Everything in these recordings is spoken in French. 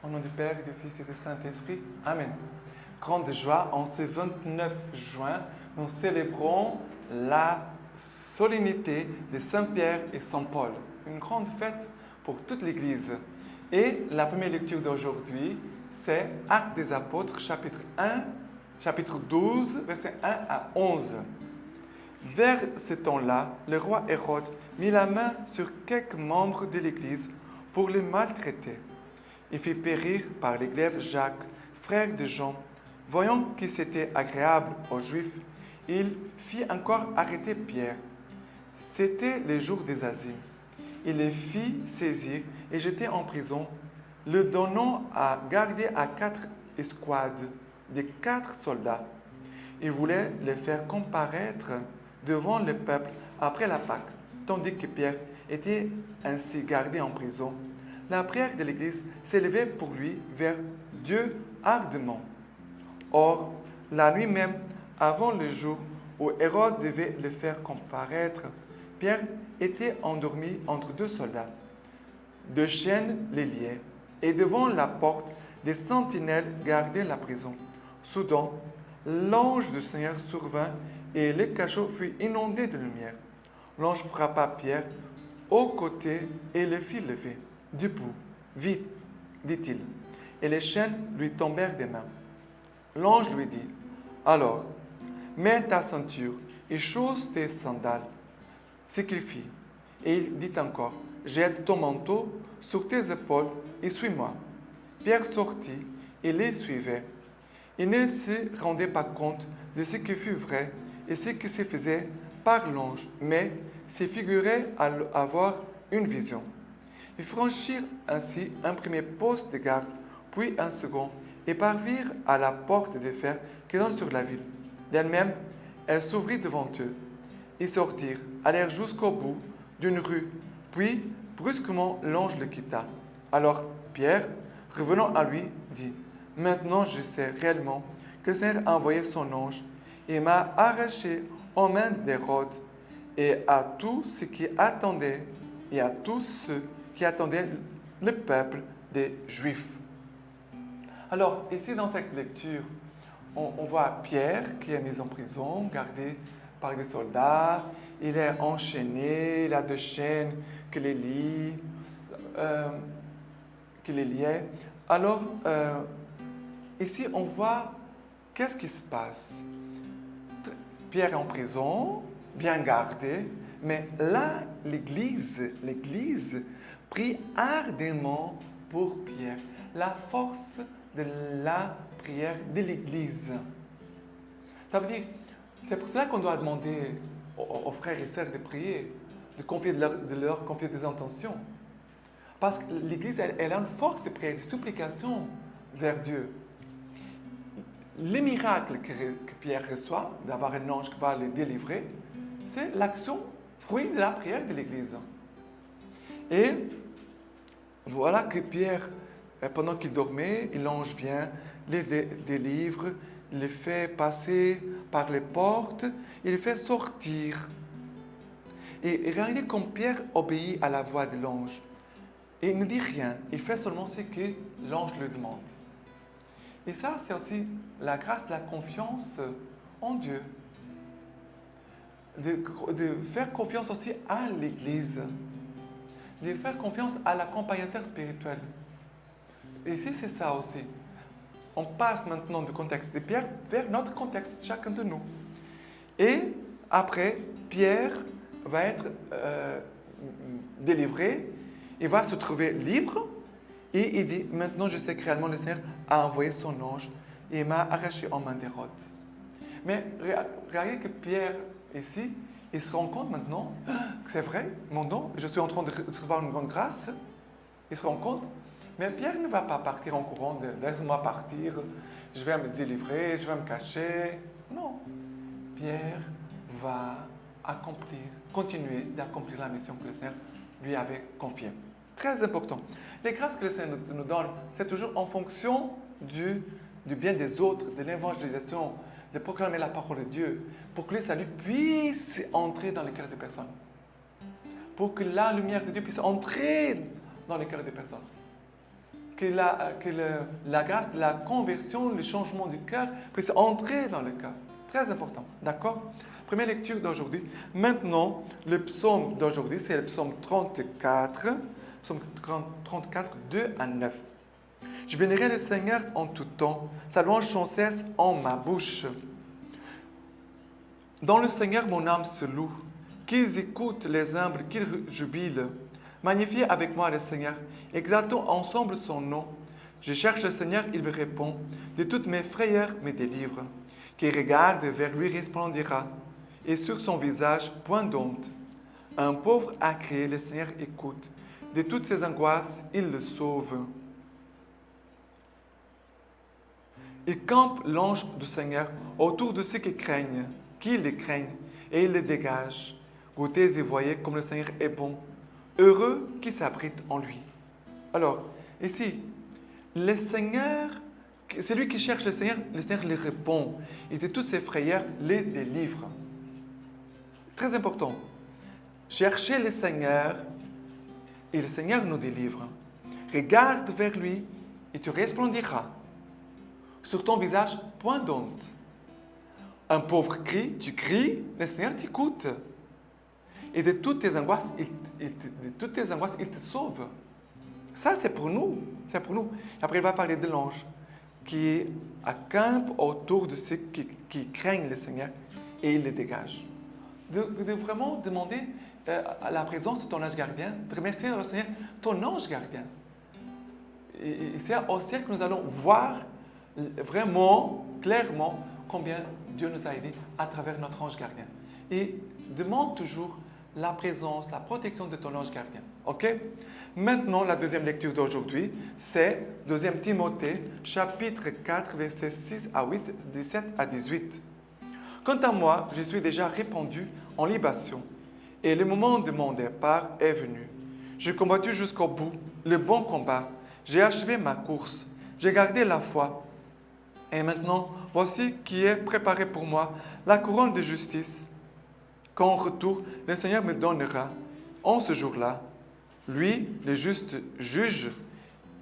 Au nom du Père, et du Fils et du Saint-Esprit. Amen. Grande joie, en ce 29 juin, nous célébrons la solennité de Saint-Pierre et Saint-Paul. Une grande fête pour toute l'Église. Et la première lecture d'aujourd'hui, c'est Actes des Apôtres, chapitre 12, versets 1 à 11. Vers ce temps-là, le roi Hérode mit la main sur quelques membres de l'Église pour les maltraiter. Il fit périr par les glaives Jacques, frère de Jean. Voyant que c'était agréable aux Juifs, il fit encore arrêter Pierre. C'était les jours des Azimes. Il le fit saisir et jeter en prison, le donnant à garder à 4 escouades de 4 soldats. Il voulait le faire comparaître devant le peuple après la Pâque, tandis que Pierre était ainsi gardé en prison. La prière de l'Église s'élevait pour lui vers Dieu ardemment. Or, la nuit même, avant le jour où Hérode devait le faire comparaître, Pierre était endormi entre 2 soldats. 2 chaînes les liaient, et devant la porte, des sentinelles gardaient la prison. Soudain, l'ange du Seigneur survint et le cachot fut inondé de lumière. L'ange frappa Pierre au côté et le fit lever. Debout, vite, dit-il, et les chaînes lui tombèrent des mains. L'ange lui dit, alors, mets ta ceinture et chausse tes sandales. Ce qu'il fit. Et il dit encore, jette ton manteau sur tes épaules et suis-moi. Pierre sortit et les suivait. Il ne se rendait pas compte de ce qui fut vrai et ce qui se faisait par l'ange, mais se figurait avoir une vision. Ils franchirent ainsi un premier poste de garde, puis un second, et parvirent à la porte de fer qui donne sur la ville. D'elle-même, elle s'ouvrit devant eux. Ils sortirent, allèrent jusqu'au bout d'une rue, puis brusquement l'ange le quitta. Alors Pierre, revenant à lui, dit, « Maintenant je sais réellement que le Seigneur a envoyé son ange et m'a arraché aux mains d'Hérode et à tous ceux qui attendaient le peuple des Juifs. » Alors, ici dans cette lecture, on voit Pierre qui est mis en prison, gardé par des soldats. Il est enchaîné, il a 2 chaînes qui les liaient. Alors, ici, on voit qu'est-ce qui se passe. Pierre est en prison, bien gardé, mais là, l'Église prie ardemment pour Pierre. La force de la prière de l'Église. Ça veut dire, c'est pour cela qu'on doit demander aux frères et sœurs de prier, de leur confier des intentions. Parce que l'Église, elle a une force de prière, de supplication vers Dieu. Le miracle que Pierre reçoit, d'avoir un ange qui va le délivrer, c'est l'action, fruit de la prière de l'Église. Et voilà que Pierre, pendant qu'il dormait, l'ange vient, le délivre, le fait passer par les portes, il le fait sortir. Et regardez comme Pierre obéit à la voix de l'ange. Et il ne dit rien, il fait seulement ce que l'ange lui demande. Et ça, c'est aussi la grâce de la confiance en Dieu. De faire confiance aussi à l'Église. De faire confiance à l'accompagnateur spirituel. Et ici, c'est ça aussi. On passe maintenant du contexte de Pierre vers notre contexte, chacun de nous. Et après, Pierre va être délivré, il va se trouver libre, et il dit, maintenant je sais que réellement le Seigneur a envoyé son ange et m'a arraché en main d'Hérode. Mais regardez que Pierre, ici, il se rend compte maintenant que c'est vrai, mon don, je suis en train de recevoir une grande grâce. Il se rend compte. Mais Pierre ne va pas partir en courant, laisse-moi partir, je vais me délivrer, je vais me cacher. Non. Pierre va continuer d'accomplir la mission que le Seigneur lui avait confiée. Très important. Les grâces que le Seigneur nous donne, c'est toujours en fonction du bien des autres, de l'évangélisation, de proclamer la parole de Dieu, pour que le salut puisse entrer dans le cœur des personnes. pour que la lumière de Dieu puisse entrer dans le cœur des personnes. Que la grâce de la conversion, le changement du cœur puisse entrer dans le cœur. Très important, d'accord? Première lecture d'aujourd'hui. Maintenant, le psaume d'aujourd'hui, c'est le psaume 34, psaume 34, 2 à 9. Je bénirai le Seigneur en tout temps, sa louange sans cesse en ma bouche. Dans le Seigneur, mon âme se loue. Qu'ils écoutent les humbles, qu'ils jubilent. Magnifiez avec moi le Seigneur, exaltons ensemble son nom. Je cherche le Seigneur, il me répond. De toutes mes frayeurs me délivre. Qui regarde vers lui resplendira, et sur son visage point d'honte. Un pauvre a crié, le Seigneur écoute. De toutes ses angoisses, il le sauve. Il campe l'ange du Seigneur autour de ceux qui les craignent, et il les dégage. Goûtez et voyez comme le Seigneur est bon. Heureux qui s'abrite en lui. Alors, ici, le Seigneur, c'est lui qui cherche le Seigneur lui répond. Et de toutes ses frayeurs, les délivre. Très important. Cherchez le Seigneur et le Seigneur nous délivre. Regarde vers lui et tu resplendiras. Sur ton visage, point d'honte. Un pauvre crie, tu cries, le Seigneur t'écoute. Et de toutes tes angoisses, il te sauve. Ça, c'est pour nous. C'est pour nous. Et après, il va parler de l'ange qui accampe autour de ceux qui craignent le Seigneur et il les dégage. De vraiment demander à la présence de ton ange gardien, de remercier le Seigneur, ton ange gardien. Et c'est au ciel que nous allons voir vraiment, clairement, combien Dieu nous a aidés à travers notre ange gardien. Et demande toujours la présence, la protection de ton ange gardien. OK? Maintenant, la deuxième lecture d'aujourd'hui, c'est 2 Timothée, chapitre 4, versets 6 à 8, 17 à 18. Quant à moi, je suis déjà répandu en libation, et le moment de mon départ est venu. J'ai combattu jusqu'au bout le bon combat, j'ai achevé ma course, j'ai gardé la foi. Et maintenant, voici qui est préparé pour moi la couronne de justice, qu'en retour, le Seigneur me donnera en ce jour-là. Lui, le juste juge,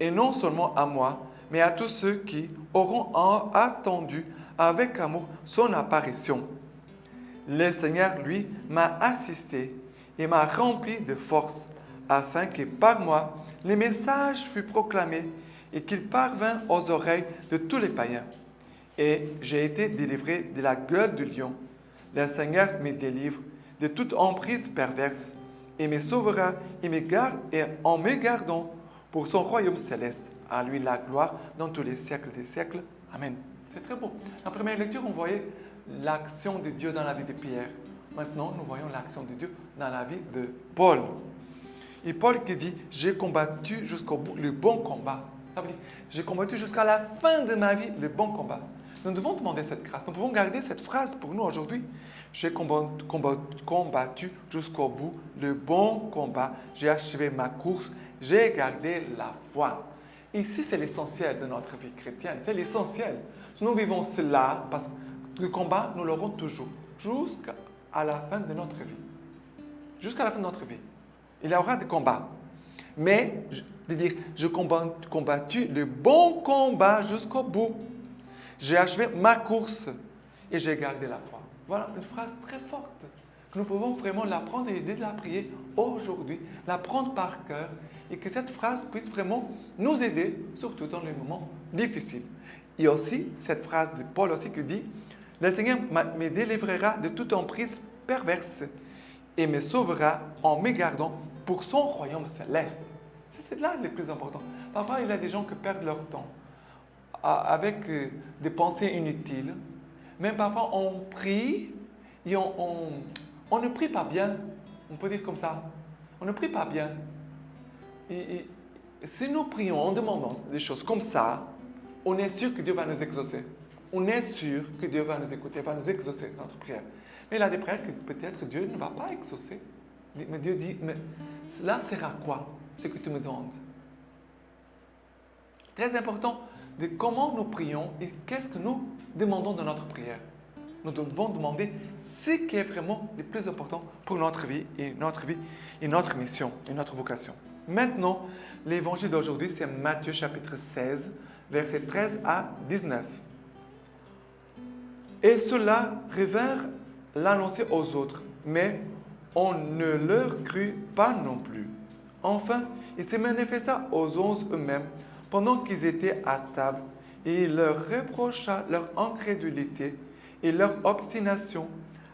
et non seulement à moi, mais à tous ceux qui auront attendu avec amour son apparition. Le Seigneur, lui, m'a assisté et m'a rempli de force, afin que par moi, le message fût proclamé et qu'il parvint aux oreilles de tous les païens. Et j'ai été délivré de la gueule du lion. Le Seigneur me délivre de toute emprise perverse et me sauvera et en me gardant pour son royaume céleste. À lui la gloire dans tous les siècles des siècles. Amen. C'est très beau. La première lecture, on voyait l'action de Dieu dans la vie de Pierre. Maintenant, nous voyons l'action de Dieu dans la vie de Paul. Et Paul qui dit, j'ai combattu jusqu'au bout le bon combat. Ça veut dire, j'ai combattu jusqu'à la fin de ma vie le bon combat. Nous devons demander cette grâce. Nous pouvons garder cette phrase pour nous aujourd'hui. J'ai combattu jusqu'au bout le bon combat. J'ai achevé ma course. J'ai gardé la foi. Ici, c'est l'essentiel de notre vie chrétienne. C'est l'essentiel. Nous vivons cela parce que le combat, nous l'aurons toujours. Jusqu'à la fin de notre vie. Jusqu'à la fin de notre vie. Il y aura des combats. Mais, de dire, j'ai combattu le bon combat jusqu'au bout. J'ai achevé ma course et j'ai gardé la foi. Voilà une phrase très forte que nous pouvons vraiment l'apprendre et aider de la prier aujourd'hui, la prendre par cœur et que cette phrase puisse vraiment nous aider, surtout dans les moments difficiles. Il y a aussi cette phrase de Paul aussi qui dit « Le Seigneur me délivrera de toute emprise perverse et me sauvera en me gardant pour son royaume céleste. » C'est là le plus important. Parfois, il y a des gens qui perdent leur temps avec des pensées inutiles. Même parfois, on prie et on ne prie pas bien. On peut dire comme ça. On ne prie pas bien. Et si nous prions en demandant des choses comme ça, on est sûr que Dieu va nous exaucer. On est sûr que Dieu va nous écouter, va nous exaucer notre prière. Mais il y a des prières que peut-être Dieu ne va pas exaucer. Mais Dieu dit, mais cela sert à quoi, ce que tu me demandes? Très important de comment nous prions et qu'est-ce que nous demandons dans notre prière. nous devons demander ce qui est vraiment le plus important pour notre vie et notre mission et notre vocation. Maintenant, l'évangile d'aujourd'hui, c'est Matthieu chapitre 16, versets 13 à 19. Et ceux-là revinrent l'annoncer aux autres, mais on ne leur crut pas non plus. Enfin, il se manifesta aux 11 eux-mêmes pendant qu'ils étaient à table, et il leur reprocha leur incrédulité et leur obstination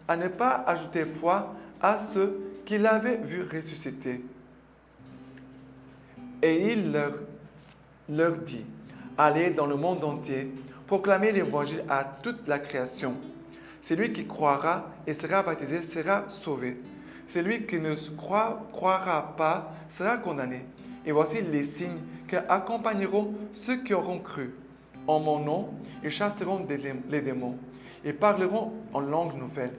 à ne pas ajouter foi à ceux qu'il avait vus ressusciter. Et il leur dit, allez dans le monde entier, proclamez l'évangile à toute la création. Celui qui croira et sera baptisé sera sauvé. Celui qui ne croira pas sera condamné. Et voici les signes qui accompagneront ceux qui auront cru. En mon nom, ils chasseront les démons. Ils parleront en langue nouvelle.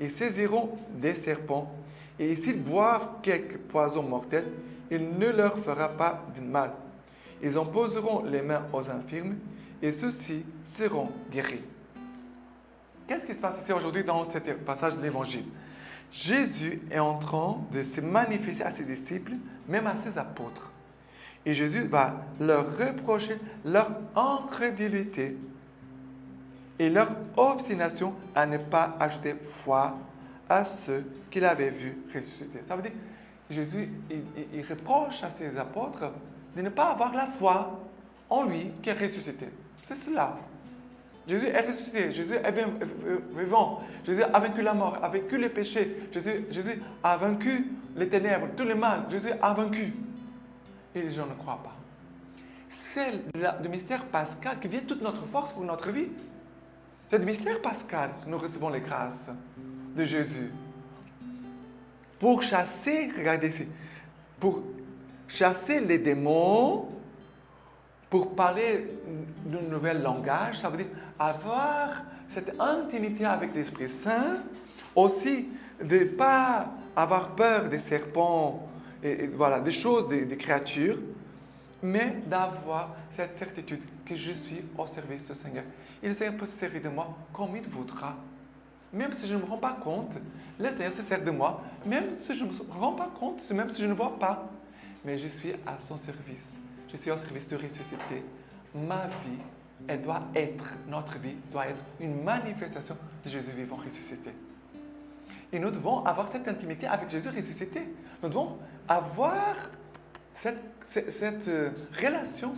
Ils saisiront des serpents. Et s'ils boivent quelque poison mortel, il ne leur fera pas de mal. Ils en poseront les mains aux infirmes et ceux-ci seront guéris. Qu'est-ce qui se passe ici aujourd'hui dans ce passage de l'Évangile? Jésus est en train de se manifester à ses disciples, même à ses apôtres. Et Jésus va leur reprocher leur incrédulité et leur obstination à ne pas ajouter foi à ceux qu'il avait vus ressusciter. Ça veut dire que Jésus il reproche à ses apôtres de ne pas avoir la foi en lui qui est ressuscité. C'est cela. Jésus est ressuscité, Jésus est vivant, Jésus a vaincu la mort, a vaincu les péchés, Jésus a vaincu les ténèbres, tout le mal, Jésus a vaincu. Et les gens ne croient pas. C'est le mystère pascal qui vient toute notre force pour notre vie. C'est le mystère pascal que nous recevons les grâces de Jésus. Pour chasser, regardez ici, pour chasser les démons, pour parler d'un nouvel langage, ça veut dire avoir cette intimité avec l'Esprit Saint, aussi de ne pas avoir peur des serpents, et voilà, des choses, des créatures, mais d'avoir cette certitude que je suis au service du Seigneur. Et le Seigneur peut se servir de moi comme il voudra. Même si je ne me rends pas compte, le Seigneur se sert de moi, même si je ne me rends pas compte, même si je ne vois pas. Mais je suis à son service. Je suis au service de ressuscité. Ma vie, notre vie doit être une manifestation de Jésus vivant ressuscité. Et nous devons avoir cette intimité avec Jésus ressuscité. Nous devons avoir cette relation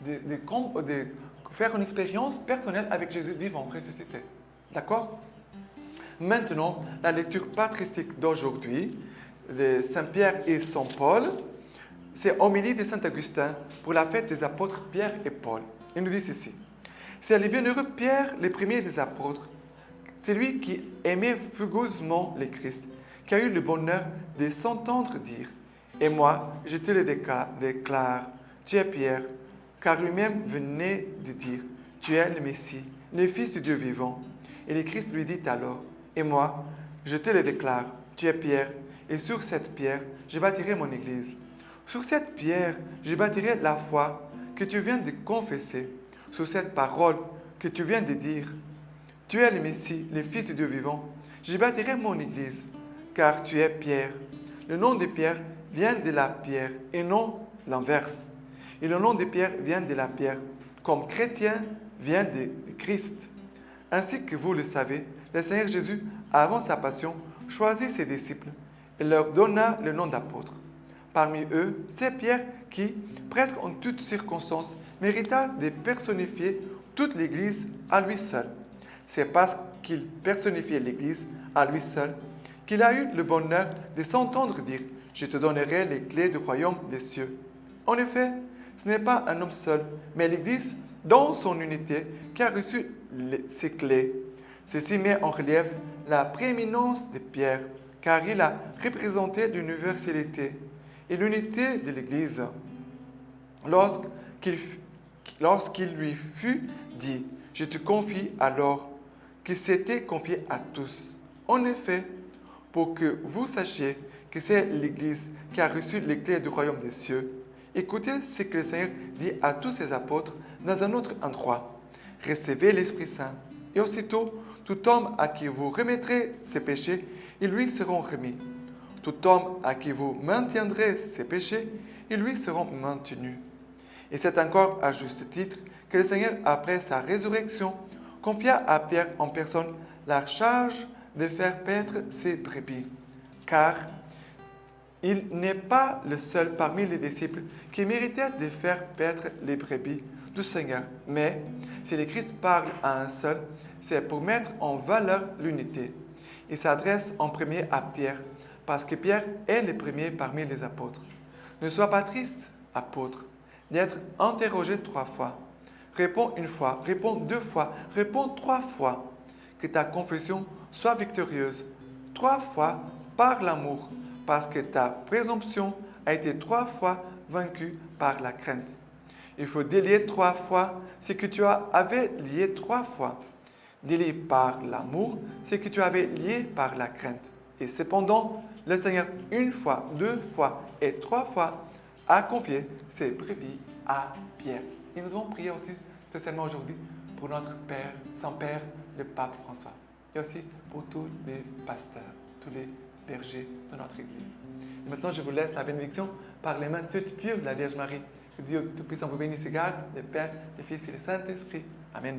de faire une expérience personnelle avec Jésus vivant ressuscité. D'accord? Maintenant, la lecture patristique d'aujourd'hui de Saint Pierre et Saint Paul, c'est Homélie de Saint Augustin pour la fête des apôtres Pierre et Paul. Il nous dit ceci. C'est le bienheureux Pierre, le premier des apôtres, celui qui aimait fougueusement le Christ, qui a eu le bonheur de s'entendre dire « Et moi, je te le déclare, tu es Pierre, car lui-même venait de dire « Tu es le Messie, le Fils du Dieu vivant. » Et le Christ lui dit alors « Et moi, je te le déclare, tu es Pierre, et sur cette pierre, je bâtirai mon Église. Sur cette pierre, je bâtirai la foi que tu viens de confesser, sur cette parole que tu viens de dire. Tu es le Messie, le Fils du Dieu vivant. Je bâtirai mon Église, car tu es Pierre. Le nom de Pierre vient de la pierre et non l'inverse. Et le nom de Pierre vient de la pierre, comme chrétien vient de Christ. Ainsi que vous le savez, le Seigneur Jésus, avant sa passion, choisit ses disciples et leur donna le nom d'apôtres. Parmi eux, c'est Pierre qui, presque en toutes circonstances, mérita de personnifier toute l'Église à lui seul. C'est parce qu'il personnifiait l'Église à lui seul qu'il a eu le bonheur de s'entendre dire « Je te donnerai les clés du royaume des cieux ». En effet, ce n'est pas un homme seul, mais l'Église, dans son unité, qui a reçu ces clés. Ceci met en relief la prééminence de Pierre, car il a représenté l'universalité et l'unité de l'Église. Lorsqu'il lui fut dit « Je te confie alors », qu'il s'était confié à tous. En effet, pour que vous sachiez que c'est l'Église qui a reçu les clés du royaume des cieux, écoutez ce que le Seigneur dit à tous ses apôtres dans un autre endroit. Recevez l'Esprit Saint. Et aussitôt, Tout homme à qui vous remettrez ses péchés, ils lui seront remis. Tout homme à qui vous maintiendrez ses péchés, ils lui seront maintenus. Et c'est encore à juste titre que le Seigneur, après sa résurrection, confia à Pierre en personne la charge de faire paître ses brebis. Car il n'est pas le seul parmi les disciples qui méritait de faire paître les brebis du Seigneur. Mais si le Christ parle à un seul, c'est pour mettre en valeur l'unité. Il s'adresse en premier à Pierre, parce que Pierre est le premier parmi les apôtres. Ne sois pas triste, apôtre, d'être interrogé 3 fois. Réponds 1 fois, réponds 2 fois, réponds 3 fois. Que ta confession soit victorieuse 3 fois par l'amour, parce que ta présomption a été 3 fois vaincue par la crainte. Il faut délier 3 fois ce que tu avais lié 3 fois. Délier par l'amour ce que tu avais lié par la crainte. Et cependant, le Seigneur, 1 fois, 2 fois et 3 fois, a confié ses brebis à Pierre. Et nous devons prier aussi, spécialement aujourd'hui, pour notre Père, Saint-Père, le Pape François. Et aussi pour tous les pasteurs, tous les bergers de notre Église. Et maintenant, je vous laisse la bénédiction par les mains toutes pures de la Vierge Marie. Que Dieu Tout-Puissant vous bénisse et garde, le Père, le Fils et le Saint-Esprit. Amen.